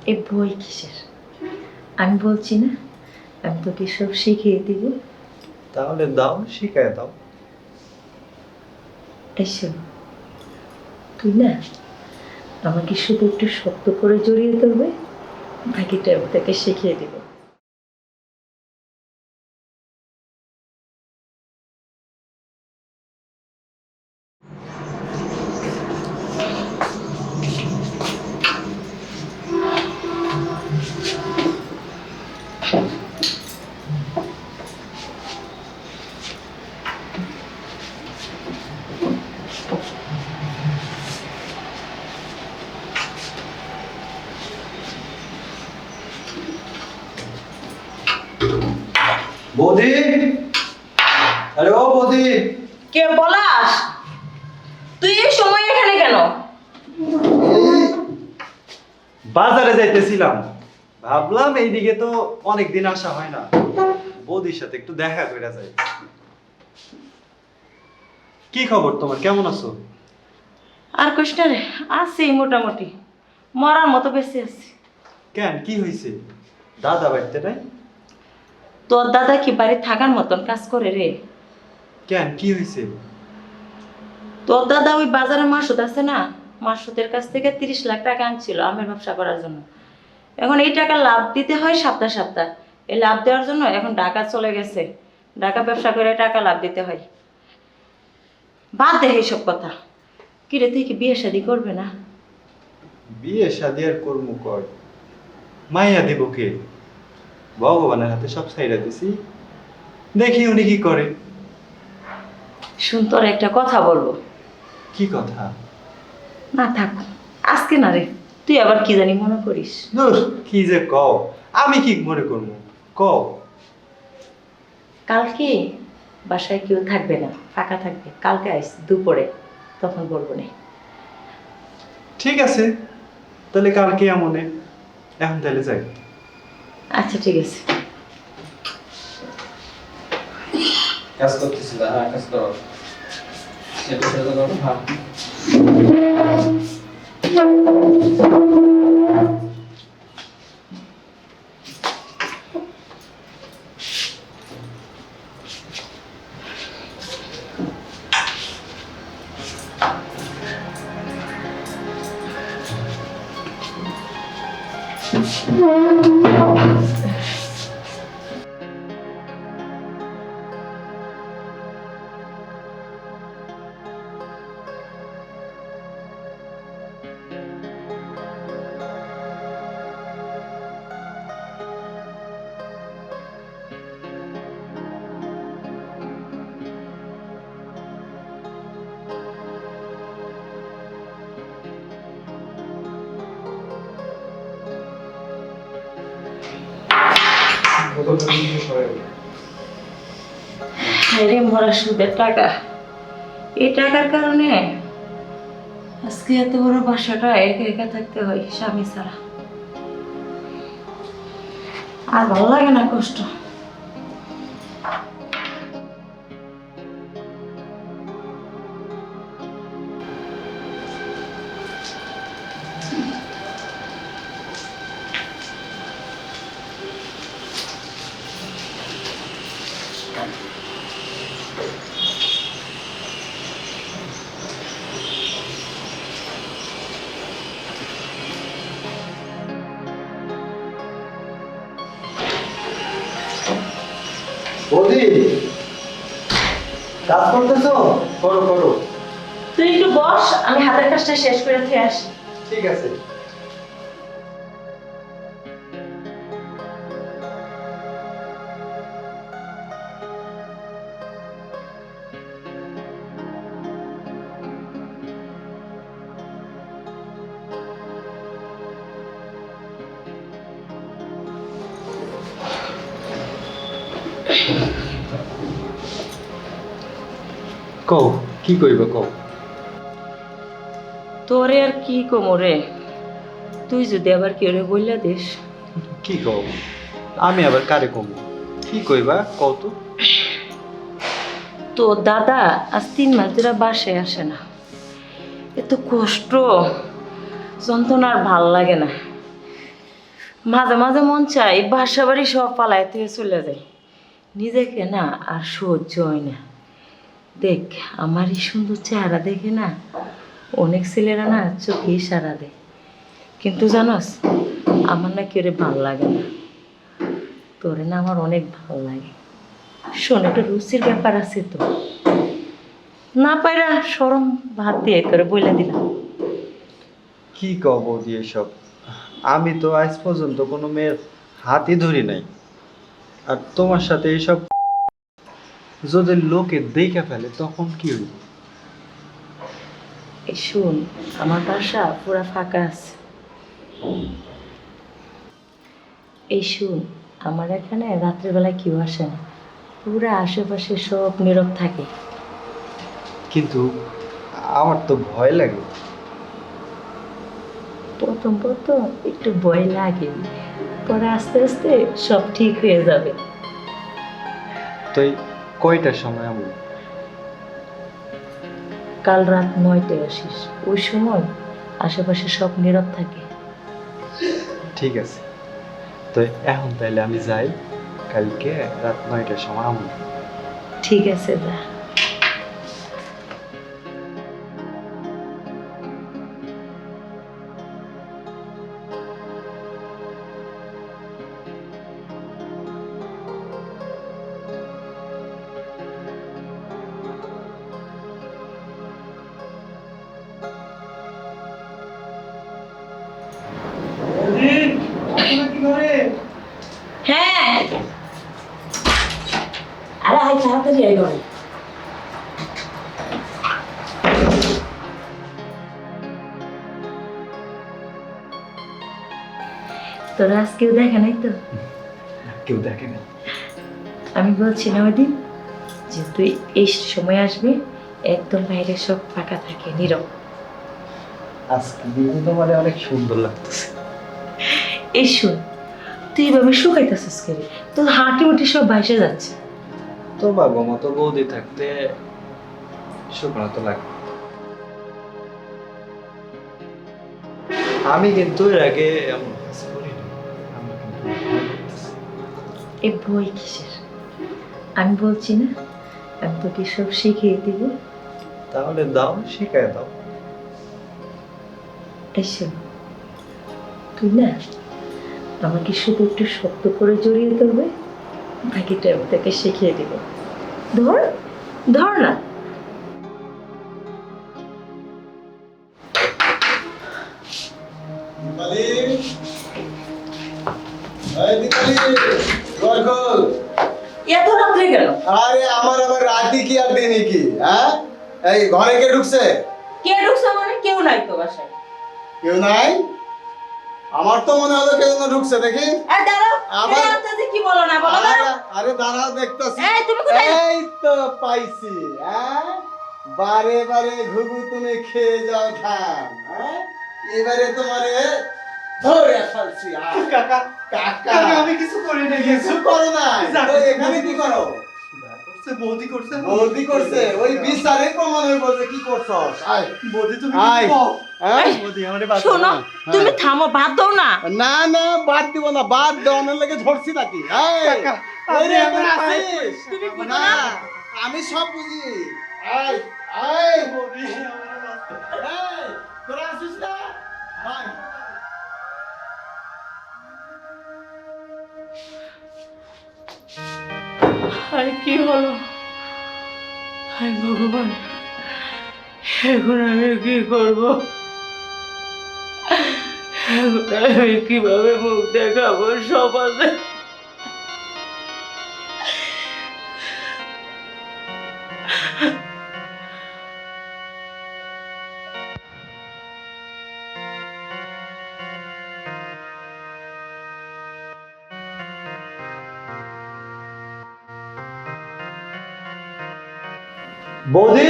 এই বই কিসের? আমি বলছি না, আমি তোকে সব শিখিয়ে দিব। তাহলে দাও, শিখায় দাও। এসো, তুই না আমাকে শুধু একটু শক্ত করে জড়িয়ে ধরবে, বাকিটা আমি তোকে শিখিয়ে দিব। বৌদি, আরে ও বৌদি, কে বলাস? তুই এই সময় এখানে কেন? বাজারে যাইতেছিলাম, ভাবলাম এইদিকে তো অনেকদিন আসা হয় না, বৌদির সাথে একটু দেখা করে যাই। কি খবর তোমার, কেমন আছো? আর কষ্ট রে, আছি মোটামুটি, মরার মতো বেঁচে আছি। কেন, কি হয়েছে? দাদা বাড়িতে নাই? তোর দাদা কি বাড়ি থাকার মতন কাজ করে রে? কেন, কি হয়েছে? তোর দাদা ওই বাজারে মাসুদ আছে না, মাসুদের কাছ থেকে 30 লাখ টাকা আনছিল আমের ব্যবসা করার জন্য। এখন এই টাকা লাভ দিতে হয় সপ্তাহ সপ্তাহ। এই লাভ দেওয়ার জন্য এখন ঢাকা চলে গেছে, ঢাকা ব্যবসা করে টাকা লাভ দিতে হয়। বাদ দে এইসব কথা। কিরে, তুই কি বিয়ে শাদি করবে না? বিয়ে শাদি আর করবো কয়? মাইয়া দিব কে? ভগবানের হাতে সব ছাইড়া দিছি, দেখি উনি কি করে। শুন, তোর একটা কথা বলবো। কি কথা? না থাক, আজকে না রে, তুই আবার কি জানি মনে করিস। ধুর, কি যে কও, আমি কি মনে করবো, কও। কালকে বাসায় কেউ থাকবে না, ফাঁকা থাকবে, কালকে আইস দুপুরে, তখন বলবো না। ঠিক আছে, তাহলে কালকে আমনে, এখন তাহলে যাই। আচ্ছা ঠিক আছে। কাজ করতেছিল, হ্যাঁ কাজ করো, সেটা সেটা করো, হ্যাঁ। রে মরা সুদের টাকা, এই টাকার কারণে আজকে এত বড় বাসাটা একা একা থাকতে হয় স্বামী ছাড়া। আর ভালো লাগে না, কষ্ট। বৌদি, কাজ করতেছো? করো করো। তুই একটু বস, আমি হাতের কাজটা শেষ করে দিয়ে আসি। ঠিক আছে। কও, কি কইবা কও। তোরে আর কি কোমরে, তুই যদি আবার কেউ বললা দিস। কি কও? আমি আবার কারে কম? কি কইবা কও তো। তো দাদা আজ 3 মাস ধরে বাসায় আসে না, এত কষ্ট যন্ত্রণা আর ভাল লাগে না। মাঝে মাঝে মন চাই বাসা বাড়ি সব পালায় থেকে চলে যায়, নিজেকে না আর সহ্য হয় না। দেখ আমার এই সুন্দর চেহারা দেখে না অনেক ছেলেরা না চোখে ইশারা দেয়, কিন্তু জানোস আমার না কেউ ভালো লাগে না, তোরে না আমার অনেক ভালো লাগে। শোন, একটা রুচির ব্যাপার আছে তো, না পাইরা সরম ভাত দিয়ে তোরে বলে দিলাম। কি কও বৌদি এসব? আমি তো আজ পর্যন্ত কোনো মেয়ের হাতই ধরি নাই। আর তোমার সাথে এইসব যদি লোকে দেখে ফেলে তখন কি হইব? এই শুন, আমার বাসা পুরা ফাঁকা আছে। এই শুন, আমার এখানে রাত্রেবেলায় কেউ আসে না, পুরা আশেপাশে সব নীরব থাকে। কিন্তু আমার তো ভয় লাগে। প্রথম প্রথম একটু ভয় লাগে, পরে আস্তে আস্তে সব ঠিক হয়ে যাবে। তো এই কয়টার সময় আমি? কাল রাত 9টায় আসিস, ওই সময় আশেপাশে সব নীরব থাকে। ঠিক আছে, তো এখন তাইলে আমি যাই, কালকে রাত 9টার সময় আমি। ঠিক আছে, যা। হ্যাঁ, আরে আয় তাড়াতাড়ি আয় ঘরে। তোরা আজ কেউ দেখে নাই তো? কেউ দেখে না। আমি বলছিলাম ওই দিন যে তুই এই সময় আসবি, একদম বাইরে সব ফাঁকা থাকে, নীরব। আজকে দিনে তোমার অনেক সুন্দর লাগতেছে। এই শুন, তুই এভাবে শুকাইতেছিস কেন? তোর হাঁটি মুটি সব ভাইসে যাচ্ছে। তোমার মতো বৌদি থাকতে শুকনো তো লাগে। আমি কিন্তু এর আগে এমন কাজ করিনি। আমি কিন্তু ভয় করতেছি। এই বই কিসের? আমি বলছি না, আমি তোকে সব শিখিয়ে দিব। তাহলে দাও, শিখায় দাও। এই শোন, তুই না আমাকে শুধু একটু শক্ত করে জড়িয়ে ধরবে, বাকিটা আমি তোকে শিখিয়ে দিব। ধর, ধর না। এত রাত্রে গেল? আরে আমার আবার রাতি কি আর দিনে কি? হ্যাঁ, এই ঘরে কে ঢুকছে? কে ঢুকছে মানে? কেউ নাই তো বাসায়। কেউ নাই? আমার তো মনে হলো কেউ না ঢুকছে, দেখি। এই দাঁড়াও, আবার- এই আন্তাজে কি বলো না বলো, দাঁড়াও। আরে দাঁড়াও, দেখতেছি। এই, তুমি কোথায়? এই তো পাইছি। হ্যাঁ, বারে বারে ঘুঘু তুমি খেয়ে যাও ধান। হ্যাঁ, এবারে তোমারে ধরে ফেলছি। কাকা, কাকা, আমি কিছু করি না। কিছু করো না। তো এখানে কি করো? বৌদি করছে। বৌদি করছে, ওই বিচারে প্রমাণ হয়ে বলছে কি করছস। আয় বৌদি তুমি আয়। হ্যাঁ? বৌদি আমারে বাঁচাও। শোনো, তুমি থামো, বাদ দাও না। না না, বাদ দিব না, বাদ দেওয়ানোর লেগে ধরছি নাকি? এই, কাকা, ওই রে, আপনি তোরা আমার আছিস? তুমি বুঝো না, না? আমি সব বুঝি। আয়, আয়, বৌদি আমারে বাঁচাও। এই, তোরা আছিস না? আয়। আরে কি হলো? হায় ভগবান, এখন আমি কি করব? এখন আমি কিভাবে মুখ দেখাবো সমাজে? বৌদি,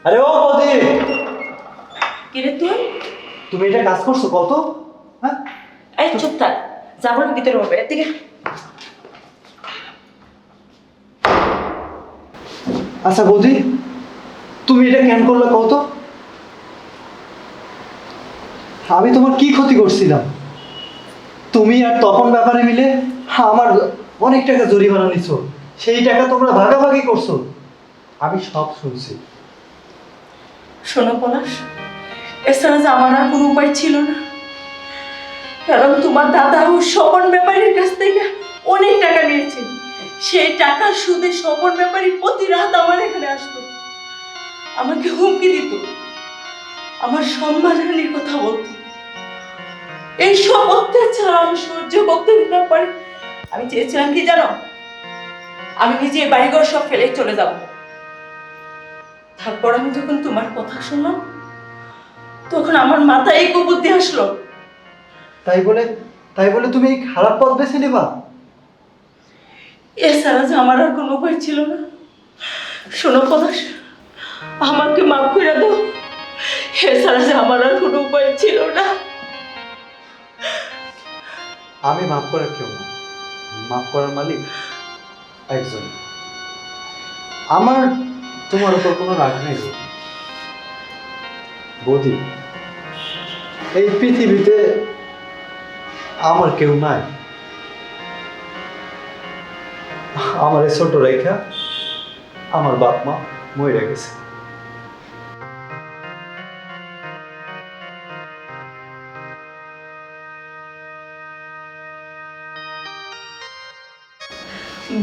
আরে ও বৌদি, কিরে তুই? তুমি এটা কাজ করছো কত? হ্যাঁ, এই চুপ থাক, যা বলবি ভিতরে হবে। এর দিকে আচ্ছা বৌদি, তুমি এটা কেন করলে কত? আমি তোমার কি ক্ষতি করছিলাম? তুমি আর তপন ব্যাপারে মিলে আমার অনেক টাকা জরিমানা নিছো, সেই টাকা তোমরা ভাগাভাগি করছো, আমি সব শুনছি। শোনো পলাশ, এছাড়া যে আমার আর কোনো উপায় ছিল না, কারণ তোমার দাদা ও স্বপন ব্যাপারীর কাছ থেকে অনেক টাকা নিয়েছেন। সেই টাকার সুদে স্বপন ব্যাপারী প্রতি রাত আমার এখানে আসতো, আমাকে হুমকি দিত, আমার সম্মানহানির কথা বলতো। এই সব অত্যাচার আমি সহ্য করতে না পারি আমি চেয়েছিলাম কি জানো, আমি নিজে বাড়িঘর সব ফেলে চলে যাব। তারপর আমি যখন তোমার কথা শুনলাম, তখন আমার মাথায় এই কুবুদ্ধি আসলো। তাই বলে তুমি এই খারাপ পথ বেছে নেবা? এছাড়া যে আমার আর কোনো উপায় ছিল না। শোনো পলাশ, আমাকে মাফ করে দাও, এছাড়া যে আমার আর কোনো উপায় ছিল না। আমি মাফ করার কেউ না, মাফ করার মালিক একজন। আমার তোমার উপর কোনো রাগ নেই বৌদি, এই পৃথিবীতে আমার কেউ নাই। আমার এই ছোট রেখা আমার বাপ মা মরে গেছে।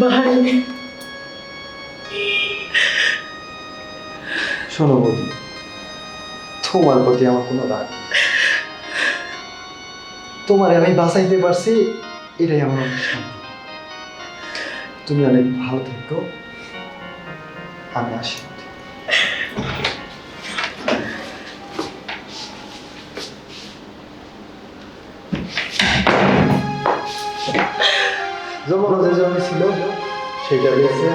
ভাই, শোনো বৌদি, তোমার প্রতি আমার কোনো রাগ নেই। তোমারে আমি বাঁচাইতে পারছি, এটাই আমার অনেক শান্তি। তুমি অনেক ভালো থেকো, আমি আসি। যখন যে জমি ছিল সেটা বেঁচে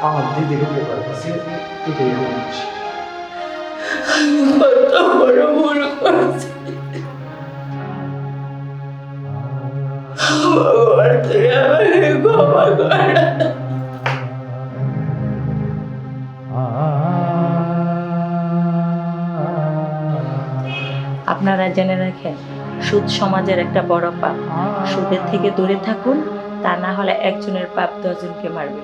আমার দিদিকে পেপার কাছে এটাই আমার খুশি। কত বড় ভুল করেছি। ভগবান, তুই আমাকে ক্ষমা কর। আপনারা জেনে রাখেন, সুদ সমাজের একটা বড় পাপ। সুদের থেকে দূরে থাকুন, তা না হলে একজনের পাপ 10 জনকে মারবে।